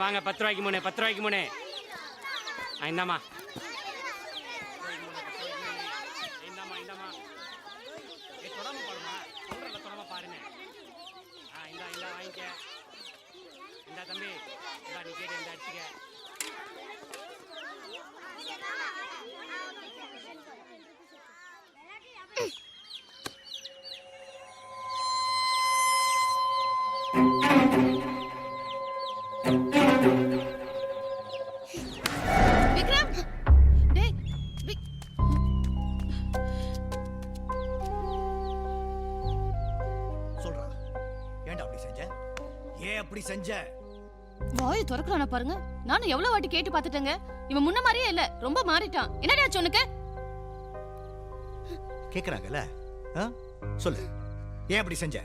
வாங்க 10 ரூபாய்க்கு மூணு 10 ரூபாய்க்கு மூணு இந்தாம்மா இந்தாம்மா தொடாம பாருமா சொல்றல தொடாம பாருங்க இந்தா வாங்கிக்க இந்தா தம்பி இந்தா நீ கேட்டு இந்த அடிச்சுக்க அப்படி செஞ்ச வாயை திறக்கறானே பாருங்க. நானும் எவ்வளவு வாட்டி கேட்டு பார்த்துட்டேங்க. இவன் முன்ன மாதிரியே இல்ல, ரொம்ப மாறிட்டான். என்னடா ஆச்சு உனக்கு? கேக்குறாங்கல சொல்லு, ஏன் அப்படி செஞ்ச?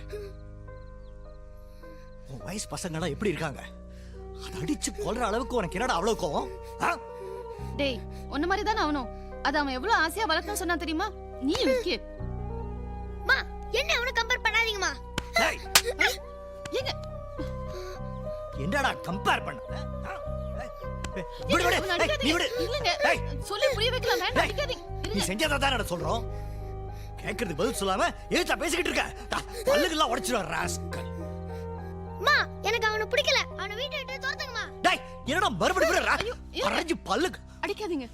உன் வயசு பசங்க எப்படி இருக்காங்க? அத அடிச்சு கொல்ற அளவுக்கு உனக்கு என்னடா அவ்வளவு கோவம்? டேய், உன்ன மாதிரி தானே அவனும். அது அவன் எவ்வளவு ஆசையா வளர்க்கணும்னு சொன்னா தெரியுமா? நீ விக்கி மா, என்ன அவனை கம்பேர் பண்ணாதீங்கம்மா. டேய், ஏங்க என்னடா கம்பேர் பண்ண? சொல்லி புரிய வைக்கலாம். வேண்டாம், அடிக்காதீங்க. நீ செஞ்சதா தானடா சொல்றோம். கேக்குறது பதில் சொல்லாம ஏச்சா பேசிக்கிட்டு இருக்க? பல்லுகள்லாம் உடைச்சிடுவ ராஸ்கல். மா, எனக்கு அவனை பிடிக்கல. அவனை வீட்டை விட்டு துரத்துங்கம்மா. டேய், என்னடா மறுபடியும் அரஞ்சு பல்லுக்கு அடிக்காதீங்க.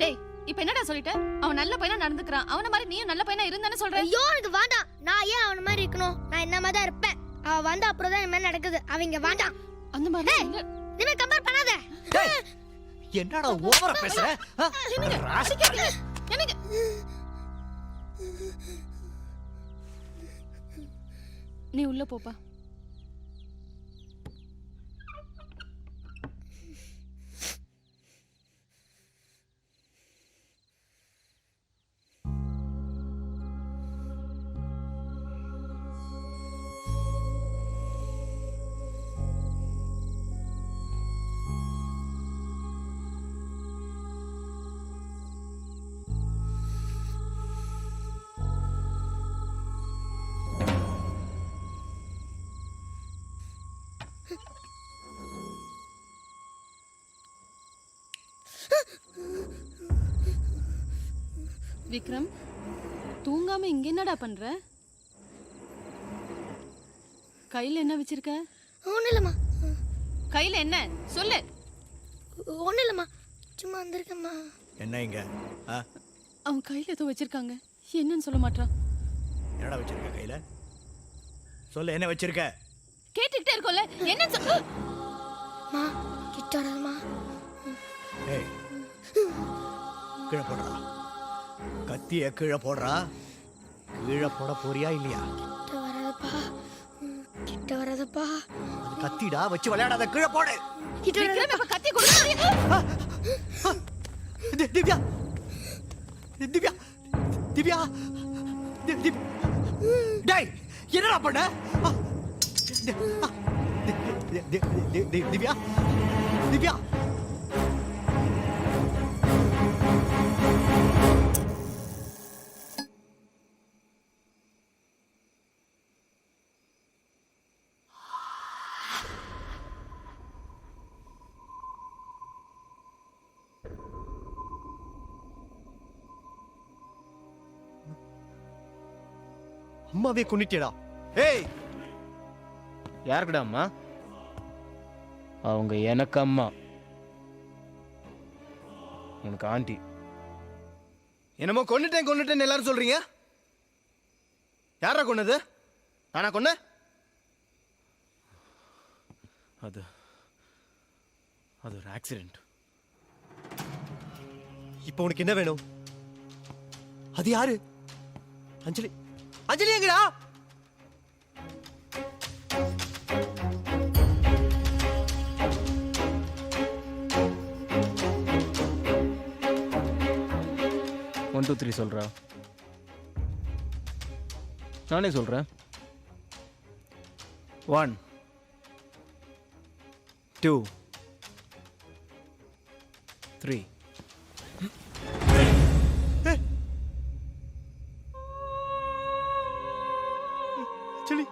டேய், இப்ப என்னடா சொல்லிட்ட? அவன் நல்ல பையனா நடந்துக்கறான். அவன மாதிரி நீயும் நல்ல பையனா இருந்தானே சொல்ற. ஐயோ, எனக்கு வேண்டாம். நான் ஏன் அவன மாதிரி இருக்கணும்? நான் என்ன மாதிரி தான் இருப்பேன். அவ வந்த அப்புறம் தான் என்ன நடக்குது. அவங்க வேண்டாம். அந்த மாதிரி நீ கம்பேர் பண்ணாத. டேய், என்னடா ஓவரா பேசுற? எனக்கு நீ உள்ள போப்பா. விக்ரம், தூங்காம இங்க என்னடா பண்ற? கையில என்ன வச்சிருக்க? ஒண்ணு இல்லம்மா. கையில என்ன சொல்லு. ஒண்ணு இல்லம்மா, சும்மா வந்திருக்கேம்மா. என்ன இங்க? அவன் கையில ஏதோ வச்சிருக்காங்க. என்னன்னு சொல்ல மாட்டான். என்னடா வச்சிருக்க கையில? சொல்லு, என்ன வச்சிருக்க? கேட்டுக்கிட்டே இருக்கோம்ல, என்ன சொல்லு. மா, கிட்ட வராதம்மா. ஏய், கீழே போடுறா. கத்திய கீழே போடுறா. கீழே போட போறியா இல்லையா? கிட்ட வராதப்பா, கிட்ட வராதப்பா. அது கத்திடா, வச்சு விளையாடாத. கீழே போடு. விக்ரம், இப்ப கத்தி கொடுங்க. திவ்யா, திவ்யா, திவ்யா, டேய், என்னடா பண்ண? திவ்யா, திவ்யா, அம்மாவே கொன்னிட்டேடா. ஏய், யாருக்குடா அம்மா? அவங்க எனக்கு அம்மா, உனக்கு ஆண்டி. என்னமோ கொன்னுட்டேன் எல்லாரும் சொல்றீங்க. யாரா கொன்னது? நானா கொன்ன? அது ஒரு ஆக்சிடென்ட். இப்போ உனக்கு என்ன வேணும்? அது யாரு? அஞ்சலி. அஞ்சலி எங்கடா? ஒன் 2 3 சொல்றா. நானே சொல்றேன். 1 2 3. அஞ்சலி,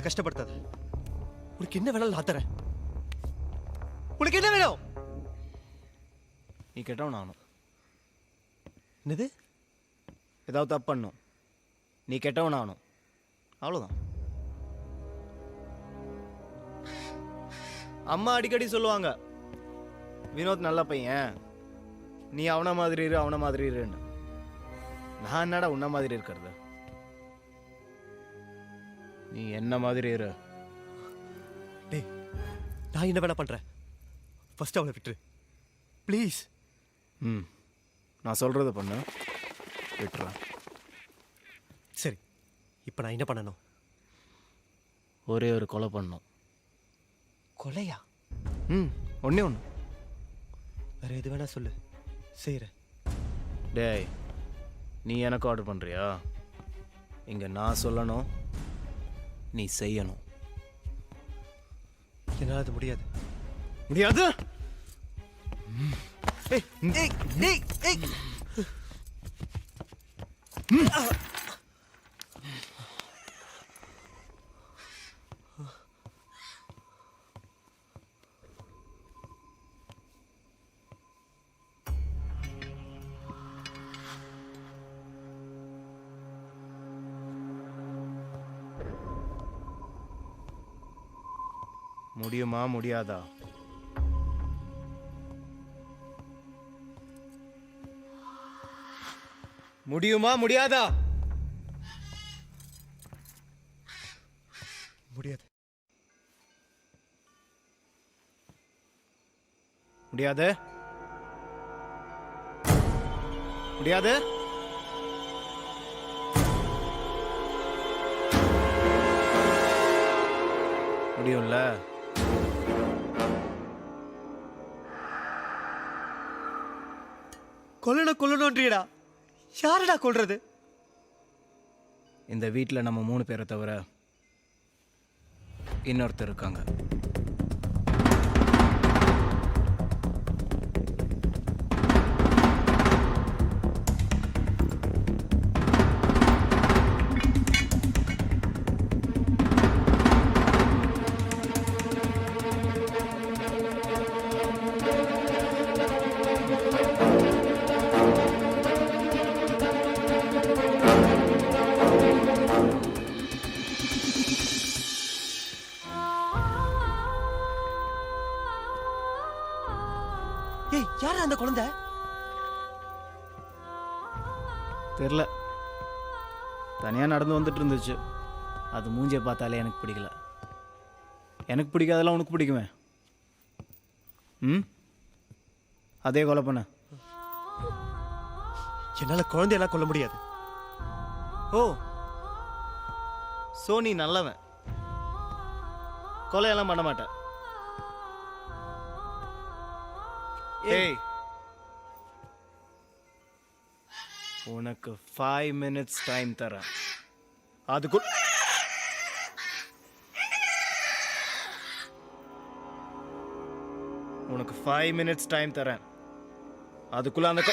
அவங்களை கஷ்டப்படுத்தாத. உனக்கு என்ன வேணாலும் நான் தரேன். உனக்கு என்ன வேணும்? நீ கெட்டவன் ஆகணும். என்னது? ஏதாவது தப்பு பண்ணும், நீ கெட்டவன் ஆகணும், அவ்வளோதான். அம்மா அடிக்கடி சொல்லுவாங்க, வினோத் நல்ல பையன், நீ அவன மாதிரி இரு அவன மாதிரி இருன்னு. நான் என்னடா உன்ன மாதிரி இருக்கிறது? நீ என்ன மாதிரி இரு. டேய், நான் என்ன வேணா பண்றேன். ஃபர்ஸ்ட் அவளை விட்டுரு ப்ளீஸ். நான் சொல்றது பண்ணு, விட்டுறேன். சரி, இப்போ நான் என்ன பண்ணணும்? ஒரே ஒரு கொலை பண்ணணும். கொலையா? ஒண்ணே ஒன்று. வேற எது வேணா சொல்லு, செய்கிறேன். டேய், நீ எனக்கு ஆர்டர் பண்ணுறியா? இங்கே நான் சொல்லணும், நீ செய்யணும். என்னால் அது முடியாது. முடியாது? ஏய் ஏய் ஏய் ஏய் முடியுமா முடியாதா? முடியுமா முடியாதா? முடியாது. முடியாது? முடியாது? முடியும்ல? கொல்லணும்ன்றீடா. யாரடா கொல்றது? இந்த வீட்டில் நம்ம 3 பேரை தவிர இன்னொருத்தர் இருக்காங்க. ஏய், யாரா அந்த குழந்தை? தெரில, தனியாக நடந்து வந்துட்டு இருந்துச்சு. அது மூஞ்சியை பார்த்தாலே எனக்கு பிடிக்கல. எனக்கு பிடிக்காதெல்லாம் உனக்கு பிடிக்குமே. அதே கொலை பண்ண. என்னால குழந்தையெல்லாம் கொல்ல முடியாது. ஓ, சோ நீ நல்லவன், கொலையெல்லாம் பண்ண மாட்டேன். ஏய், உனக்கு 5 minutes டைம் தரேன். அதுக்குள் உனக்கு 5 minutes டைம் தரேன். அதுக்குள்ள அந்த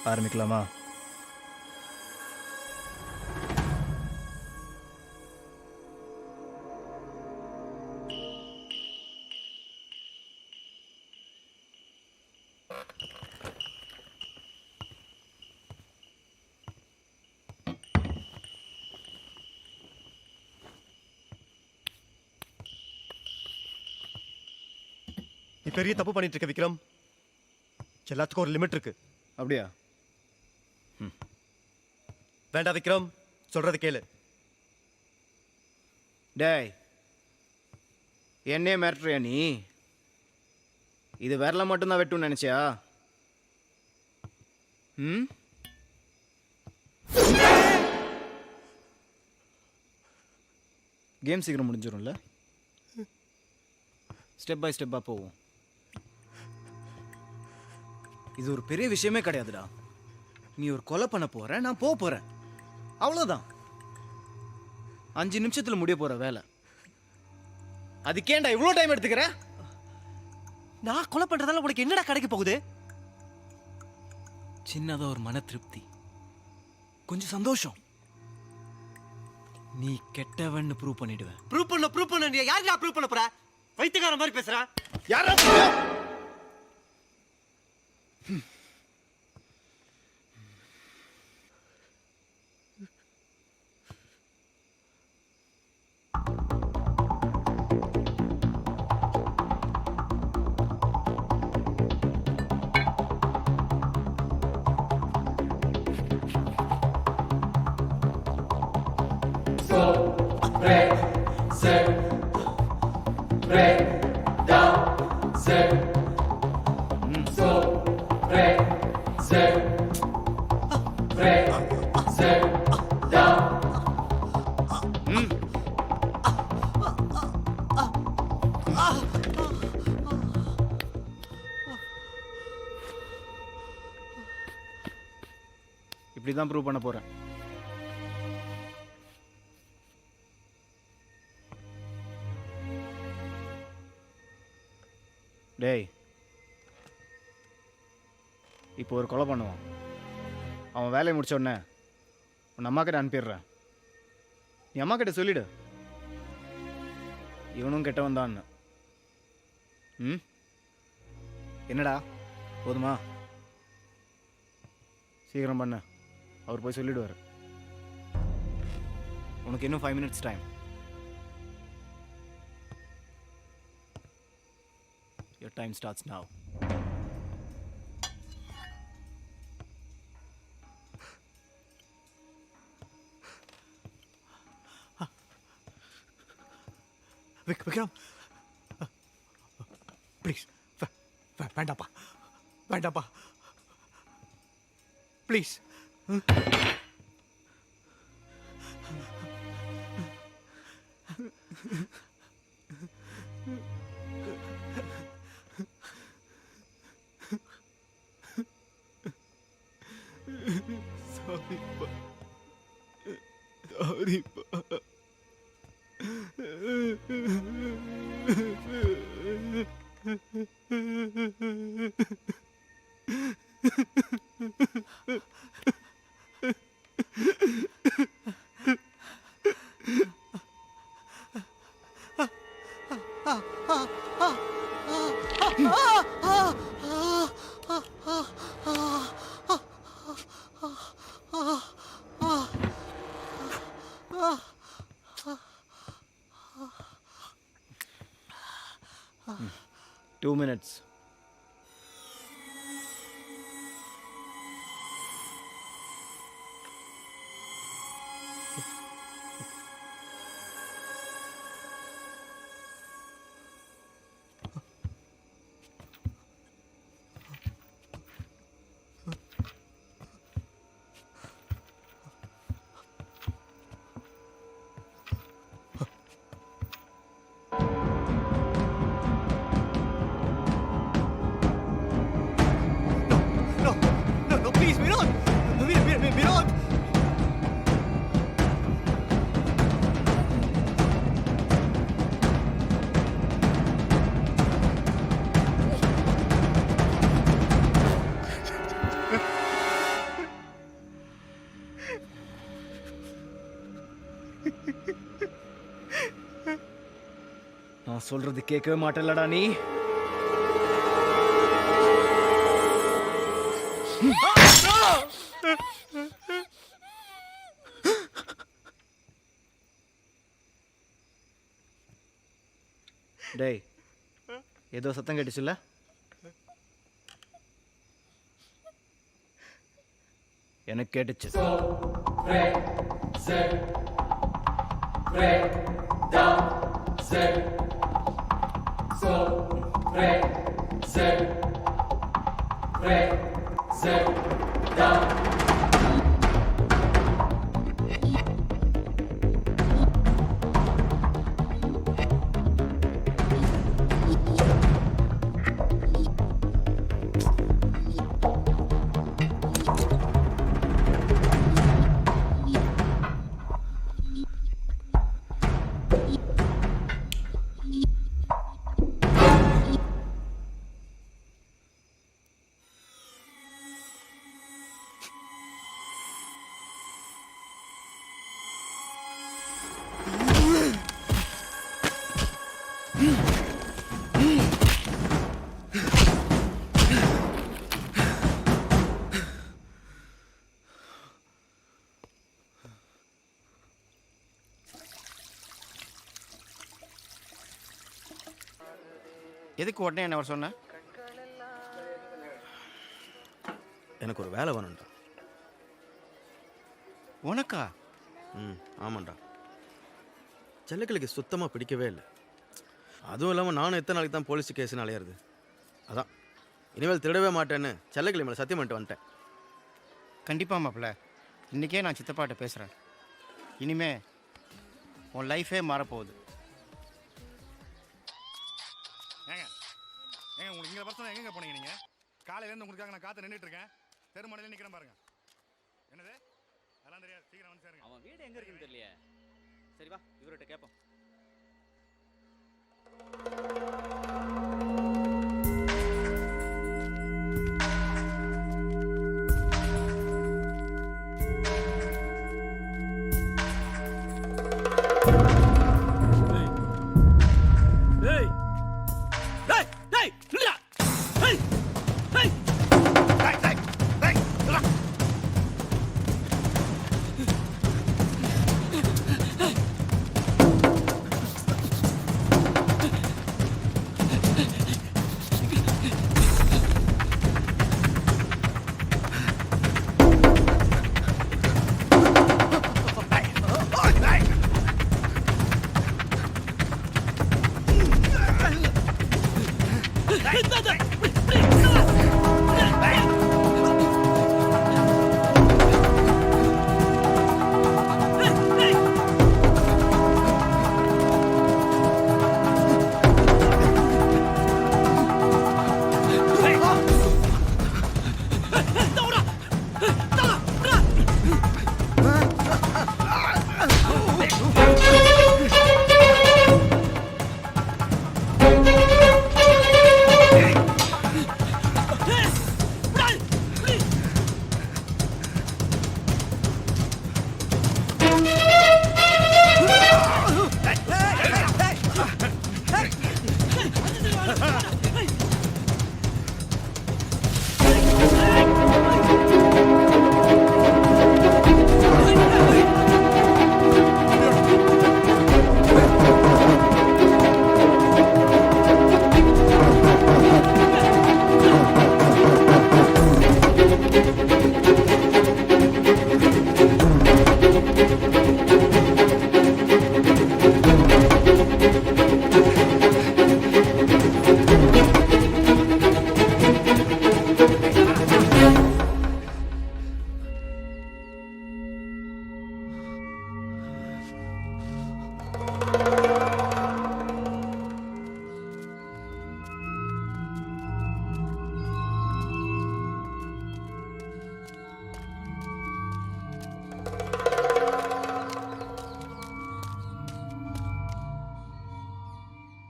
ஆரம்பிக்கலாமா? நீ பெரிய தப்பு பண்ணிட்டு இருக்க விக்ரம். எல்லாத்துக்கும் ஒரு லிமிட் இருக்கு. அப்படியா? வேண்டாம் விக்ரம், சொல்றது கேளு. டேய், என்னையே மிரட்டுறியா நீ? இது விரல மட்டும்தான் வெட்டும்னு நினைச்சியா? கேம் சீக்கிரம் முடிஞ்சிடும்ல? ஸ்டெப் பை ஸ்டெப்பாக போவோம். இது ஒரு பெரிய விஷயமே கிடையாதுடா. நீ ஒரு கொலை பண்ண போற, நான் போறேன், அவ்வளோதான். 5 நிமிஷத்தில் முடிய போற வேலை. அதுக்கேண்டா இவ்வளோ டைம் எடுத்துக்கிற? நான் கொலை பண்றதால உனக்கு என்னடா கிடைக்க போகுது? சின்னதாக ஒரு மன திருப்தி, கொஞ்சம் சந்தோஷம். நீ கெட்டவன்னு ப்ரூவ் பண்ணிடுவேன். ப்ரூவ் பண்ண நீ யாருடா ப்ரூவ் பண்ண போற? வைத்தியக்கார மாதிரி பேசுற. யாரா? இப்படி தான் ப்ரூவ் பண்ண போறேன். டேய், இப்போ ஒரு கொலை பண்ணுவான். அவன் வேலையை முடிச்ச உடனே உன் அம்மா கிட்ட அனுப்பிடுறேன். நீ அம்மா கிட்ட சொல்லிடு இவனும் கெட்டவன் தான். ம், என்னடா போதுமா? சீக்கிரம் பண்ண, அவர் போய் சொல்லிடுவார். உனக்கு இன்னும் 5 minutes time. Your time starts now. Vikram, please வேண்டாப்பா ப்ளீஸ். சாரிப்பா. Two minutes. No, please, Vinod. Vinod. நான் சொல்றது கேட்கவே மாட்டேல்லடா நீ. டேய், ஏதோ சத்தம் கேட்டுச்சுல்ல? எனக்கு கேட்டுச்சு. எதுக்கு உடனே என்ன வர சொன்ன? எனக்கு ஒரு வேலை வேணும்டா. உனக்கா? ஆமாண்டா. செல்லக்கிளிக்கு சுத்தமாக பிடிக்கவே இல்லை. அதுவும் இல்லாமல் நானும் எத்தனை நாளைக்கு தான் போலீஸ் கேஸ்னு அலையிறது. அதான் இனிமேல் திருடவே மாட்டேன்னு செல்லக்கிளி மேலே சத்தியம் பண்ணிட்டு வந்துட்டேன். கண்டிப்பாக மாப்பிள்ள, இன்றைக்கே நான் சித்தப்பாட்ட பேசுகிறேன். இனிமே உன் லைஃபே மாறப்போகுது. ஏங்க உங்களுக்கு இங்கே பர்சனாக எங்கே போனீங்க நீங்கள்? காலையிலேருந்து உங்களுக்காக நான் காற்று நின்றுட்டு இருக்கேன். தெருமடையில் நிற்கிறேன் பாருங்க. என்னது அதெல்லாம் தெரியாது, சீக்கிரம் வந்து சேருங்க. அவன் வீடு எங்க இருக்குன்னு தெரியலையே. சரி வா, இவர்கிட்ட கேட்போம்.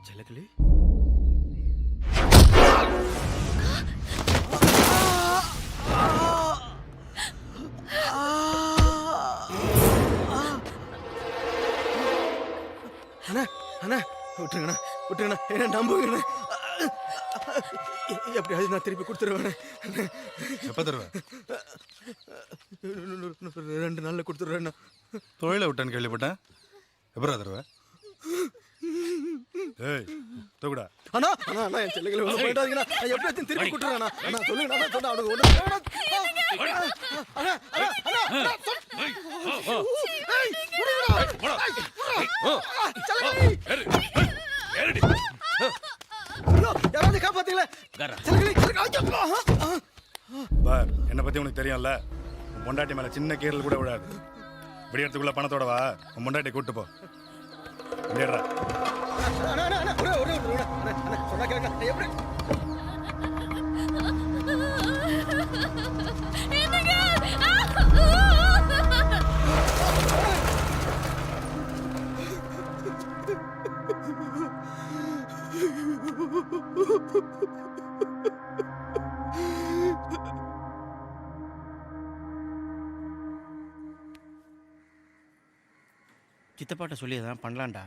செல்லக்கிளி அண்ணா அண்ணா விட்டுருங்கண்ணா விட்டுருங்கண்ணா, என்ன நம்புங்கண்ணா. எப்படியாவது நான் திருப்பி கொடுத்துருவேன். எப்போ தருவேன்? 2 நாளில் கொடுத்துருவேண்ணா. தொழிலை விட்டேன்னு கேள்விப்பட்டேன். எப்படா தருவேன்? ஏய் தூக்குடா. அண்ணா அண்ணா அண்ணா என் செல்லுகளை ஒன்று போயிட்டாதீங்கண்ணா. நான் எப்படியாச்சும் திருப்பி கொடுத்துருவேண்ணா. அண்ணா சொல்லுங்கண்ணா, நான் சொன்னேன் அவனுக்கு ஒன்று. அண்ணா அண்ணா அண்ணா அண்ணா யாராவது காப்பாத்தீங்களே. பார், என்னை பற்றி உனக்கு தெரியும்ல. உன் பொண்டாட்டி மேலே சின்ன கீரல் கூட விடாது. விடியறதுக்குள்ள பணத்தோட வா, உன் பொண்டாட்டி கூப்பிட்டு போ. விடியறா. சொன்னா கேட்க எப்படி சித்தப்பாட்ட சொல்லி எதாவது பண்ணலான்டா.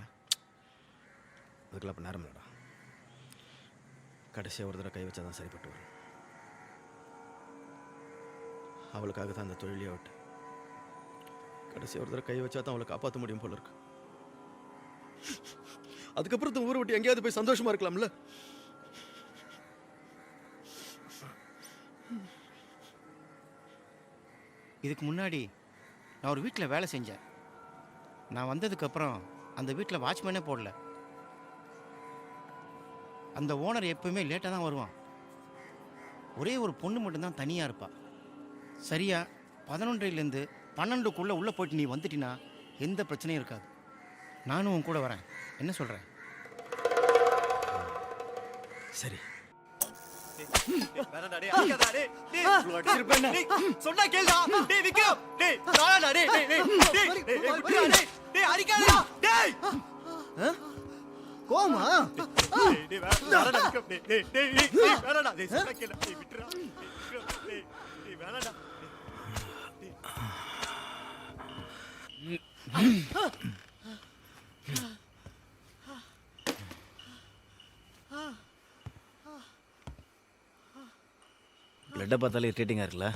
அதுக்கெல்லாம் இப்போ நேரம் இல்லைடா. கடைசியாக ஒரு தடவை கை வச்சா தான் சரிப்பட்டு வரும். அவளுக்காக தான் அந்த தொழிலே விட்டு கடைசியாக ஒரு தடவை கை வச்சா தான் அவளை காப்பாற்ற முடியும் போல இருக்கு. அதுக்கப்புறம் ஊரை விட்டு எங்கேயாவது போய் சந்தோஷமா இருக்கலாம்ல. இதுக்கு முன்னாடி நான் ஒரு வீட்டில் வேலை செஞ்சேன். நான் வந்ததுக்கப்புறம் அந்த வீட்டில் வாட்ச்மேனே போடல. அந்த ஓனர் எப்பவுமே லேட்டாக தான் வருவான். ஒரே ஒரு பொண்ணு மட்டும்தான் தனியாக இருப்பாள். சரியா 11லேருந்து 12க்குள்ளே உள்ளே போயிட்டு நீ வந்துட்டினா எந்த பிரச்சனையும் இருக்காது. நானும் உன் கூட வரேன். என்ன சொல்கிறேன்? சரி. சொன்னா கேளுடா. டேய் விக்ரம், டேய் நானா டேய் டேய் டேய் டேய் டேய் அடிக்காதடா. டேய் கோமா டேய் வேறடா விக்ரம். டேய் டேய் டேய் வேறடா. டேய் சொன்னா கேளுடா. டேய் விட்றா. டேய் டேய் வேறடா. பிளட்டை பார்த்தாலே இரிட்டேட்டிங்காக இருக்குல்ல?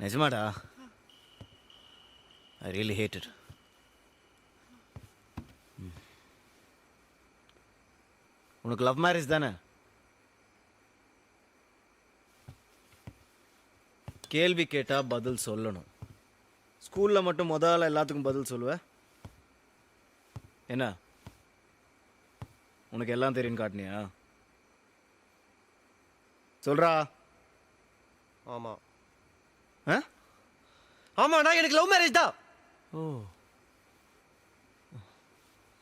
நிஜமாடா, ஐ ரியலி ஹேட் இட். உனக்கு லவ் மேரேஜ் தானே? கேள்வி கேட்டால் பதில் சொல்லணும். ஸ்கூலில் மட்டும் முதல்ல எல்லாத்துக்கும் பதில் சொல்லுவேன். என்ன உனக்கு எல்லாம் தெரியும் காட்டினியா? சொல்றா. ஆமாம் ஆ? ஆமாண்ணா, எனக்கு லவ் மேரேஜ் தான். ஓ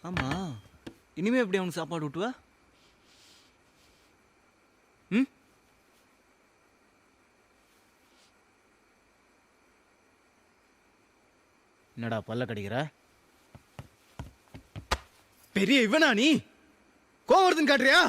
ஆமாம். இனிமே எப்படி அவனுக்கு சாப்பாடு விட்டுவ? ம் என்னடா பல்ல கடிக்கிற? பெரிய இவனா நீ? கோவம் வருதுன்னு காட்டுறியா?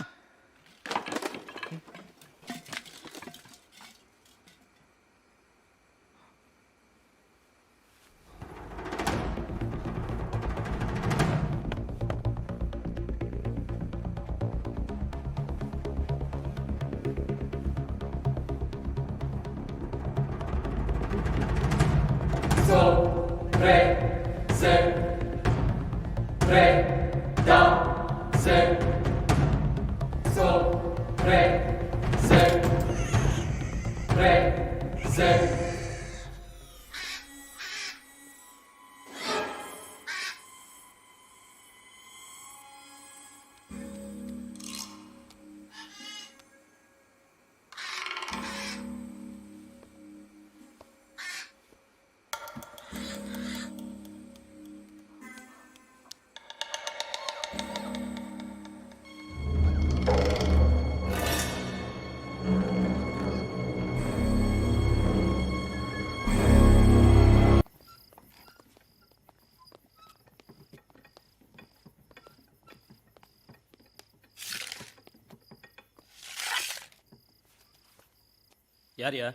யாரியா?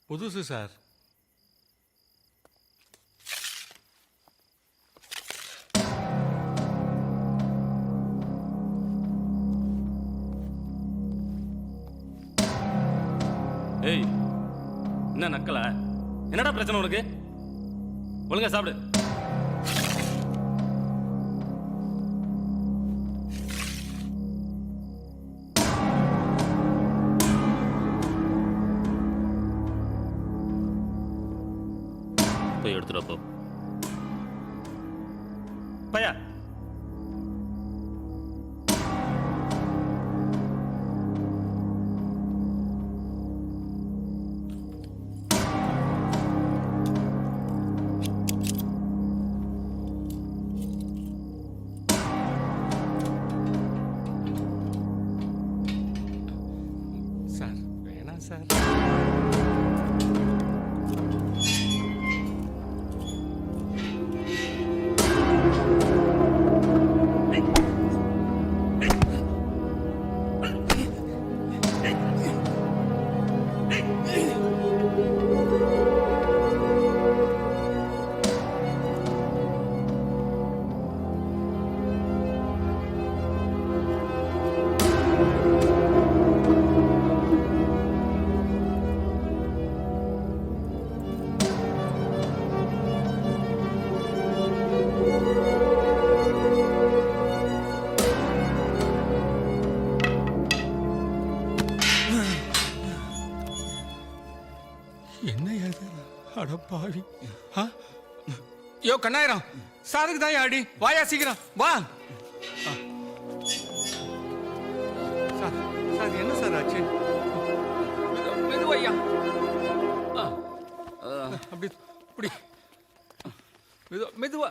புதுசு சார். ஏய், என்ன நக்கல? என்னடா பிரச்சனை உனக்கு? ஒழுங்கா சாப்பிடு. போய் எடுத்துட்டு போ. பையா சார் வேணாம் சார். என்ன ஏது அட பாவி யோ கண்ணாயிரம் சாதுக்கு தான் ஆடி வாயா சீக்கிரம் வா. சார் என்ன சார் ஆச்சு? மெதுவையா அப்படி இப்படி மெதுவா.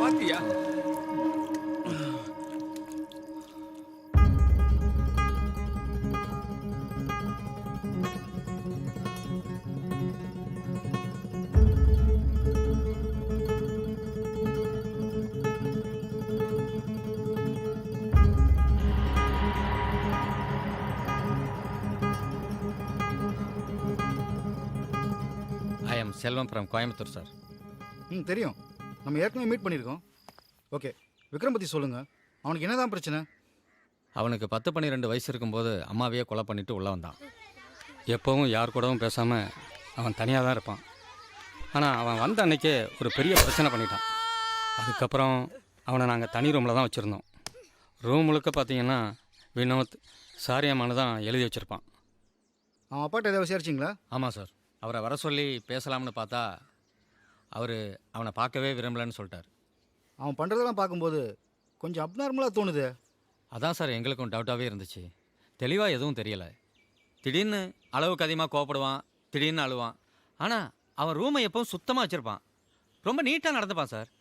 பாத்தியா? I am Selvam from Coimbatore sir. தெரியும், நம்ம ஏற்கனவே மீட் பண்ணியிருக்கோம். ஓகே, விக்ரம் பற்றி சொல்லுங்கள். அவனுக்கு என்னதான் பிரச்சனை? அவனுக்கு 10-12 வயசு இருக்கும்போது அம்மாவையே கொலை பண்ணிவிட்டு உள்ளே வந்தான். எப்போவும் யார் கூடவும் பேசாமல் அவன் தனியாக தான் இருப்பான். ஆனால் அவன் வந்த அன்னைக்கே ஒரு பெரிய பிரச்சனை பண்ணிட்டான். அதுக்கப்புறம் அவனை நாங்கள் தனி ரூமில் தான் வச்சுருந்தோம். ரூம் முழுக்க பார்த்தீங்கன்னா வினோத், சாரியம்மானு தான் எழுதி வச்சுருப்பான். அவன் அப்பாட்ட ஏதாவது விசாரிச்சிங்களா? ஆமாம் சார், அவரை வர சொல்லி பேசலாம்னு பார்த்தா அவர் அவனை பார்க்கவே விரும்பலன்னு சொல்லிட்டார். அவன் பண்ணுறதெல்லாம் பார்க்கும்போது கொஞ்சம் அப்நார்மலாக தோணுது. அதான் சார் எங்களுக்கும் டவுட்டாகவே இருந்துச்சு. தெளிவாக எதுவும் தெரியலை. திடீர்னு அளவுக்கு அதிகமாக கோவப்படுவான், திடீர்னு அழுவான். ஆனால் அவன் ரூமை எப்பவும் சுத்தமாக வச்சுருப்பான். ரொம்ப நீட்டாக நடந்துப்பான் சார்.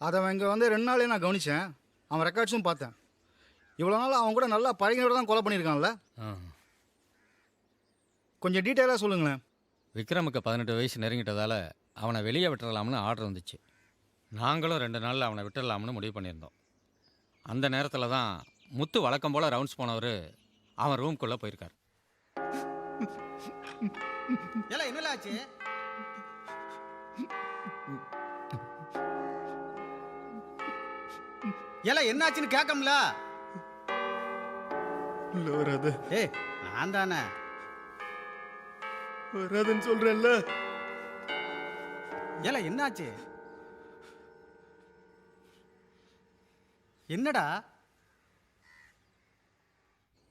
அதை அவன் இங்கே வந்து 2 நாளே நான் கவனித்தேன். அவன் ரெக்கார்ட்ஸும் பார்த்தேன். இவ்வளோ நாள் அவன் கூட நல்லா பழகினோட தான் கொலை பண்ணியிருக்கான்ல. கொஞ்சம் டீட்டெயிலாக சொல்லுங்களேன். விக்ரமுக்கு 18 வயசு நெருங்கிட்டதால் அவனை வெளியே விட்டுறலாம்னு ஆர்டர் வந்துச்சு. நாங்களும் 2 நாளில் அவனை விட்டுடலாம்னு முடிவு பண்ணியிருந்தோம். அந்த நேரத்தில் தான் முத்து வழக்கம் போல் ரவுண்ட்ஸ் போனவர் அவன் ரூம்குள்ளே போயிருக்கார். என்னலாச்சு? என்னாச்சுன்னு கேட்கம்ல. வராது. ஏய், நான் தானே வராதுன்னு சொல்றேன்ல. என்னாச்சு? என்னடா?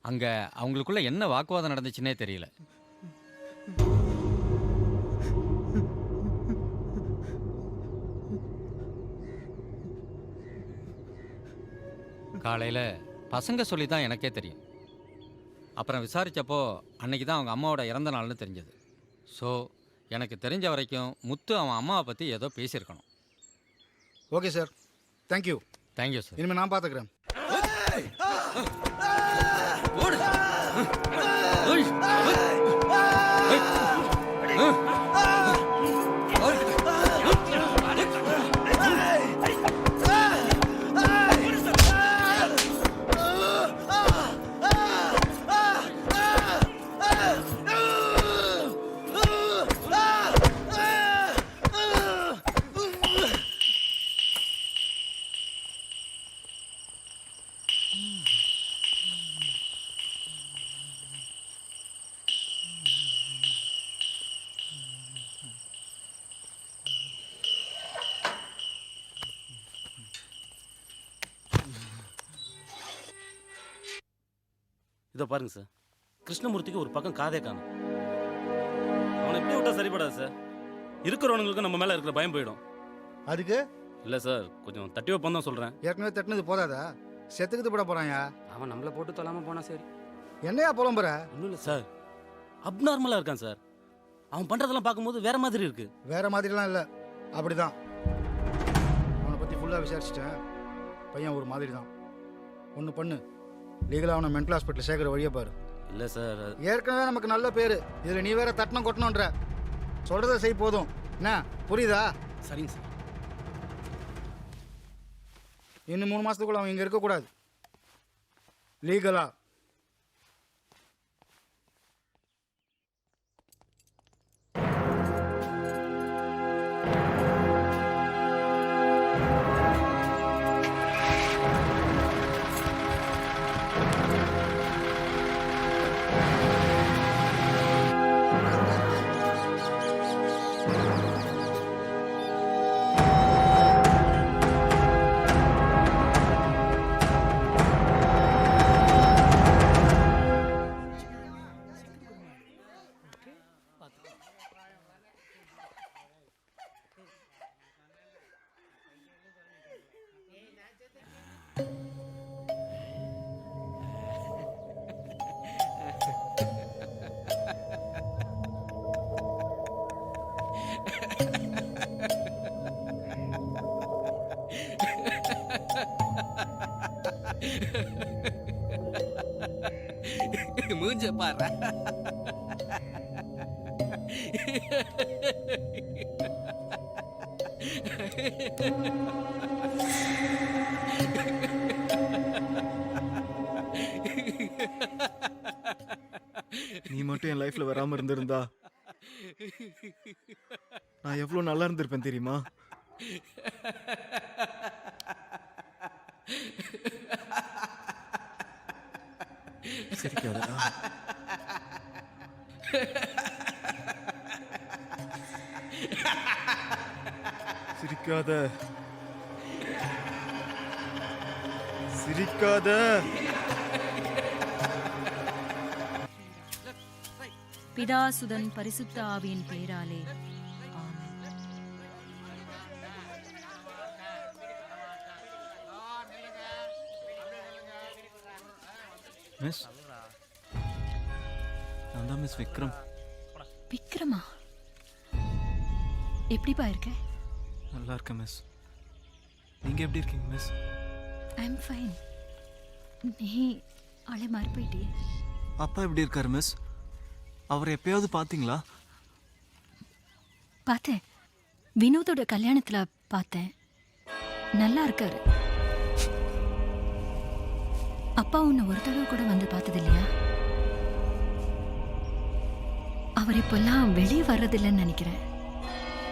அங்கே அவங்களுக்குள்ள என்ன வாக்குவாதம் நடந்துச்சுன்னே தெரியல. காலையில் பசங்க சொல்லி தான் எனக்கே தெரியும். அப்புறம் விசாரித்தப்போ அன்னைக்கு தான் அவங்க அம்மாவோட இறந்த நாள்னு தெரிஞ்சது. ஸோ எனக்கு தெரிஞ்ச வரைக்கும் முத்து அவன் அம்மாவை பற்றி ஏதோ பேசியிருக்கணும். Okay sir, thank you. Thank you sir. இனிமேல் நான் பார்த்துக்கிறேன். இதை பாருங்க சார், கிருஷ்ணமூர்த்திக்கு ஒரு பக்கம் காதே காணும். அவனை எப்படி விட்டா சரிப்படாது சார். இருக்கிறவனுங்களுக்கு நம்ம மேலே இருக்கிற பயம் போயிடும். அதுக்கு இல்லை சார், கொஞ்சம் தட்டி வைப்போம் தான் சொல்கிறேன். ஏற்கனவே தட்டினது போதாதா? செத்துக்கிட்டு போட போகிறாயா? அவன் நம்மளை போட்டு தொல்லாமல் போனா சரி. என்னையா புலம்புற? ஒன்றும் இல்லை சார், அப்நார்மலாக இருக்கான் சார். அவன் பண்ணுறதெல்லாம் பார்க்கும்போது வேற மாதிரி இருக்கு. வேற மாதிரிலாம் இல்லை, அப்படிதான். அவனை பற்றி ஃபுல்லாக விசாரிச்சிட்டேன். பையன் ஒரு மாதிரி தான். ஒன்று பண்ணு, லீகலாக அவனை மென்டல் ஹாஸ்பிட்டல் சேர்க்குற வழியை பாரு. இல்லை சார், ஏற்கனவே நமக்கு நல்ல பேர், இதில் நீ வேற தட்டணும் கொட்டணுன்ற. சொல்கிறத செய் போதும். என்ன புரியுதா? சரிங்க சார். இன்னும் 3 மாதத்துக்குள்ள அவன் இங்கே இருக்கக்கூடாது. லீகலா. மூஞ்ச பாரு. நீ மட்டும் என் லைஃப்ல வராம இருந்திருந்தா நான் எவ்வளவு நல்லா இருந்திருப்பேன் தெரியுமா? சிரிக்காதடா. சிரிக்காத. சிரிக்காத. பிதாசுதன் பரிசுத்த ஆவியின் பெயராலே ஆமென். மிஸ், நான் தான் மிஸ் விக்ரம். விக்ரமா, எப்படிப்பா இருக்க? நல்லா இருக்கேன் மிஸ். நீங்க எப்படி இருக்கீங்க மிஸ்? I am fine. நீ ஆளே மாறி போயிட்டியே. அப்பா எப்படி இருக்காரு மிஸ்? அவரை எப்பயாவது பார்த்தீங்களா? பார்த்தேன், வினோதோட கல்யாணத்துல பார்த்தேன். நல்லா இருக்காரு. அப்பா உன்னை ஒரு தடவை கூட வந்து பார்த்தது இல்லையா? அவர் இப்பெல்லாம் வெளியே வர்றதில்லைன்னு நினைக்கிறேன்.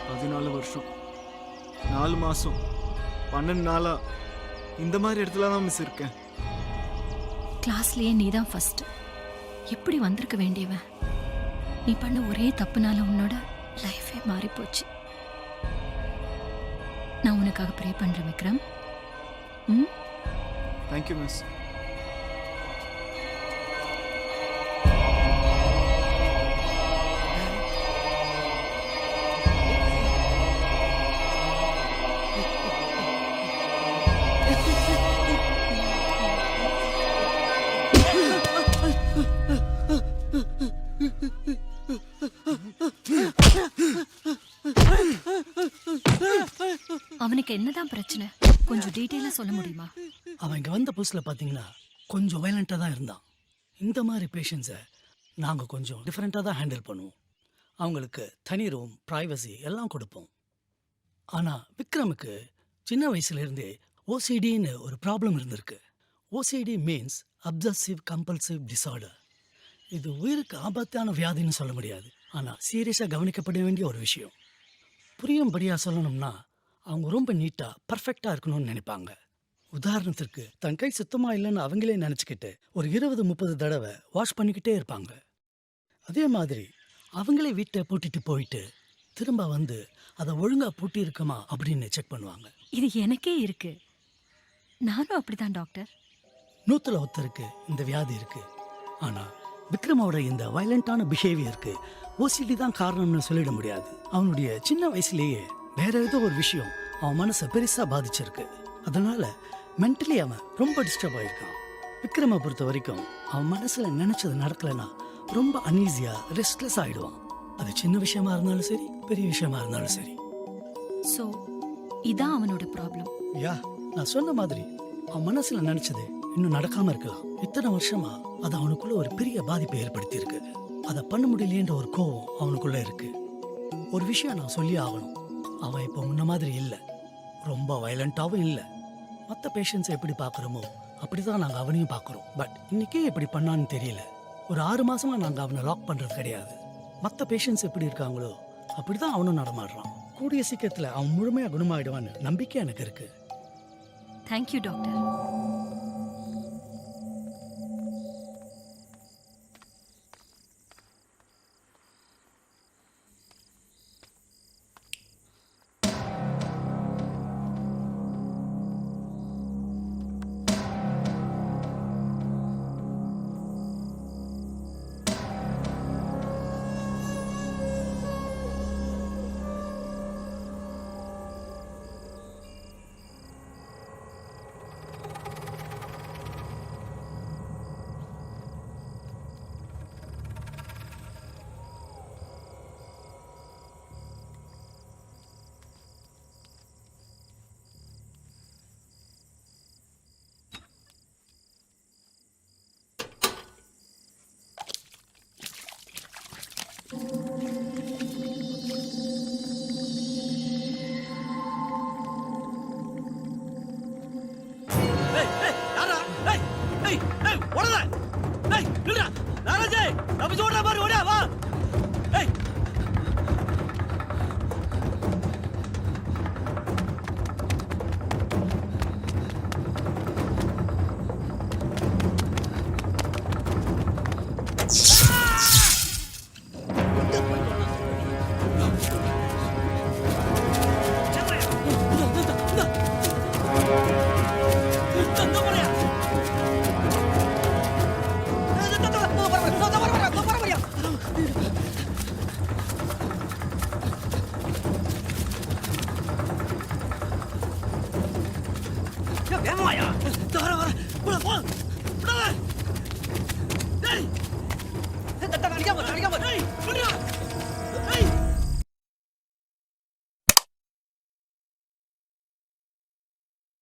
14 வருஷம் 4 மாசம் 12 நாளா இந்த மாதிரி இடத்துல தான் மிஸ் இருக்கேன். கிளாஸ்லயே நீ தான் ஃபர்ஸ்ட். எப்படி வந்திருக்க வேண்டியவன்? நீ பண்ண ஒரே தப்புனால உன்னோட லைஃபே மாறி போச்சு. நான் உனக்காக ப்ரே பண்றேன் விக்ரம். Thank you miss. அவனுக்கு என்னதான் பிரச்சனை? கொஞ்சம் டீட்டெயிலா சொல்ல முடியுமா? அவன் இங்கே வந்த புதுசில் பார்த்தீங்கன்னா கொஞ்சம் வயலண்ட்டாக தான் இருந்தான். இந்த மாதிரி பேஷண்ட்ஸை நாங்கள் கொஞ்சம் டிஃப்ரெண்ட்டாக தான் ஹேண்டில் பண்ணுவோம். அவங்களுக்கு தனி ரூம், ப்ரைவசி எல்லாம் கொடுப்போம். ஆனால் விக்ரமுக்கு சின்ன வயசுலேருந்தே ஓசிடின்னு ஒரு ப்ராப்ளம் இருந்திருக்கு. OCD means obsessive compulsive disorder. இது உயிருக்கு ஆபத்தான வியாதின்னு சொல்ல முடியாது, ஆனால் சீரியஸாக கவனிக்கப்பட வேண்டிய ஒரு விஷயம். புரியும்படியாக சொல்லணும்னா அவங்க ரொம்ப நீட்டாக பர்ஃபெக்டாக இருக்கணும்னு நினைப்பாங்க. உதாரணத்திற்கு தன் கை சுத்தமாக இல்லைன்னு அவங்களே நினச்சிக்கிட்டு ஒரு 20-30 தடவை வாஷ் பண்ணிக்கிட்டே இருப்பாங்க. அதே மாதிரி அவங்களே வீட்டை பூட்டிட்டு போயிட்டு திரும்ப வந்து அதை ஒழுங்காக பூட்டி இருக்குமா அப்படின்னு செக் பண்ணுவாங்க. இது எனக்கே இருக்கு. நானும் அப்படிதான் டாக்டர். 100ல் ஒருத்தருக்கு இந்த வியாதி இருக்கு. ஆனால் விக்ரமோட இந்த வயலண்டான பிஹேவியருக்கு ஓசிடி தான் காரணம்னு சொல்லிட முடியாது. அவனுடைய சின்ன வயசுலேயே வேற ஏதோ ஒரு விஷயம் அவன் மனசை பெருசாக பாதிச்சிருக்கு. அதனால மென்டலி அவன் ரொம்ப டிஸ்டர்ப் ஆயிருக்கான். விக்ரமை பொறுத்த வரைக்கும் அவன் மனசில் நினச்சது நடக்கலைன்னா ரொம்ப அன்ஈஸியாக ரெஸ்ட்லெஸ் ஆகிடுவான். அது சின்ன விஷயமா இருந்தாலும் சரி, பெரிய விஷயமா இருந்தாலும் சரி. ஸோ இதான் அவனோட ப்ராப்ளம். யா, நான் சொன்ன மாதிரி அவன் மனசில் நினச்சது இன்னும் நடக்காமல் இருக்கலாம். இத்தனை வருஷமா அது அவனுக்குள்ள ஒரு பெரிய பாதிப்பை ஏற்படுத்தி இருக்கு. அதை பண்ண முடியலையன்ற ஒரு கோவம் அவனுக்குள்ள இருக்கு. ஒரு விஷயம் நான் சொல்லி ஆகணும், அவன் இப்போ முன்ன மாதிரி இல்லை, ரொம்ப வயலண்டாகவும் இல்லை. மற்ற பேஷண்ட்ஸை எப்படி பார்க்குறோமோ அப்படி தான் நாங்கள் அவனையும் பார்க்குறோம். பட் இன்னைக்கே எப்படி பண்ணான்னு தெரியல. ஒரு 6 மாசமா நாங்கள் அவனை லாக் பண்ணுறது கிடையாது. மற்ற பேஷண்ட்ஸ் எப்படி இருக்காங்களோ அப்படி தான் அவனும் நடமாடுறான். கூடிய சீக்கிரத்தில் அவன் முழுமையாக குணமாயிடுவான்னு நம்பிக்கை எனக்கு இருக்கு. Thank you doctor. ஏய் ஏய் யாரா ஏய் ஏய் ஏய் ஓடல ஏய் நில்லுடா நாராஜே தப்பிச்சு ஓடுற பாரு ஓடியா வா ஏய் வேமாயா வர வர போடா போ போடா டேய் அடிக்காம ஏய் விடுடா